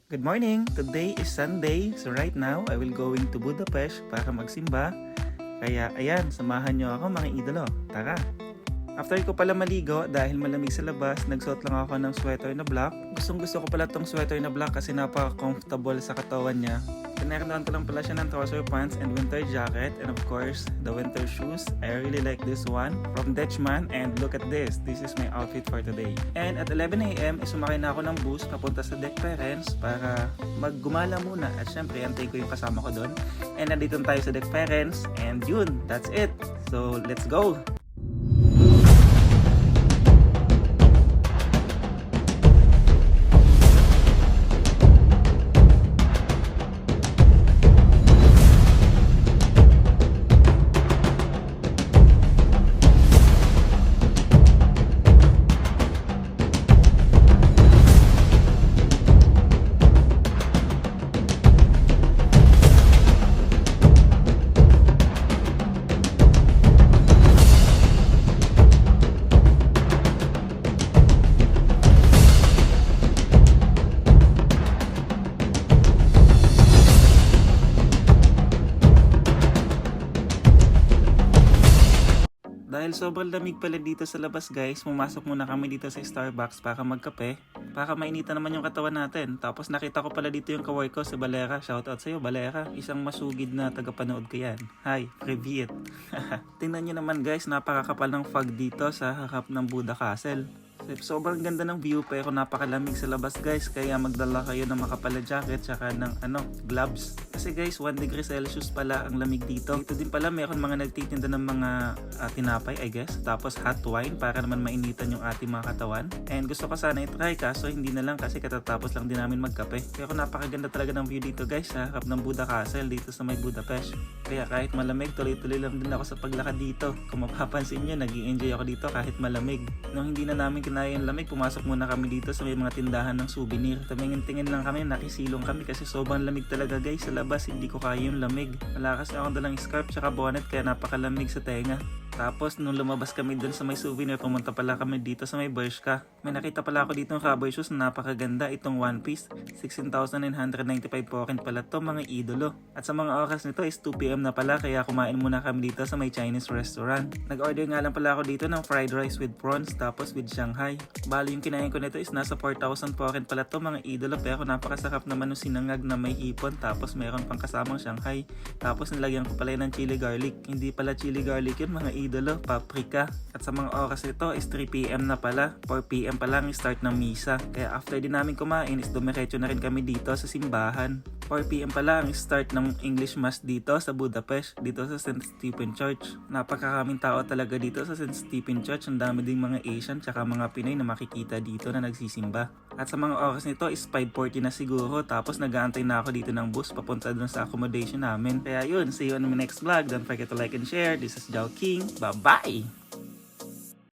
Good morning! Today is Sunday, so right now I will going to Budapest para magsimba. Kaya ayan, samahan nyo ako mga idolo. Tara! After ko pala maligo dahil malamig sa labas, nagsuot lang ako ng sweater na black. Gustong gusto ko pala tong sweater na black kasi napaka-comfortable sa katawan niya. Pinakanoan ko lang pala siya ng trouser pants and winter jacket, and of course, the winter shoes. I really like this one from Dutchman, and look at this. This is my outfit for today. And at 11 AM, sumakay na ako ng bus papunta sa Deck Parents para maggumala muna. At syempre, antay ko yung kasama ko doon. And nandito tayo sa Deck Parents, and yun, that's it. So, let's go! Dahil sobrang lamig pala dito sa labas guys, pumasok muna kami dito sa Starbucks para magkape. Para mainitan naman yung katawan natin. Tapos nakita ko pala dito yung kawork ko si Valera. Shoutout sa'yo Valera. Isang masugid na tagapanood ko yan. Hi, привет! Tingnan nyo naman guys, napakakapal ng fog dito sa harap ng Buda Castle. Sobrang ganda ng view pero napakalamig sa labas guys, kaya magdala kayo ng makapal na jacket tsaka ng gloves. Kasi guys, 1 degree Celsius pala ang lamig dito. Dito din pala meron mga nagtitinda ng mga tinapay I guess. Tapos hot wine para naman mainitan yung ating mga katawan. And gusto ko sana i-try kaso hindi na lang kasi katatapos lang din namin magkape. Pero napakaganda talaga ng view dito guys sa harap ng Buda Castle dito sa may Budapest. Kaya kahit malamig, tuloy-tuloy lang din ako sa paglakad dito. Kung mapapansin nyo, nag-i-enjoy ako dito kahit malamig. Nung hindi na namin kinaya yung lamig, pumasok muna kami dito sa may mga tindahan ng souvenir. Tumingin-tingin lang kami, nakisilong kami kasi sobrang lamig talaga guys sa labas. Hindi ko kaya yung lamig. Wala kasi akong dalang scarf tsaka bonnet kaya napakalamig sa tenga. Tapos nung lumabas kami dun sa may souvenir, pumunta pala kami dito sa may Bershka. May nakita pala ako dito ng cowboy shoes na napakaganda. Itong one piece, 16,995 foreign pala to mga idolo. At sa mga oras nito is 2 PM na pala kaya kumain muna kami dito sa may Chinese restaurant. Nag-order nga lang pala ako dito ng fried rice with prawns tapos with Shanghai. Bali yung kinain ko nito is nasa 4,000 foreign pala to mga idolo, pero napakasarap naman ng sinangag na may hipon tapos meron pang kasamang Shanghai. Tapos nilagyan ko pala ng chili garlic. Hindi pala chili garlic yun mga idolo, paprika. At sa mga oras nito is 3 PM na pala. 4 PM pa lang start ng misa. Kaya after din namin kumain is dumiretso na rin kami dito sa simbahan. 4 PM pa lang start ng English Mass dito sa Budapest, dito sa St. Stephen Church. Napakaraming tao talaga dito sa St. Stephen Church. Ang dami ding mga Asian tsaka mga Pinoy na makikita dito na nagsisimba. At sa mga oras nito is 5:40 na siguro, tapos nag-aantay na ako dito ng bus papunta dun sa accommodation namin. Kaya yun, see you on my next vlog. Don't forget to like and share. This is Jao King. Bye-bye!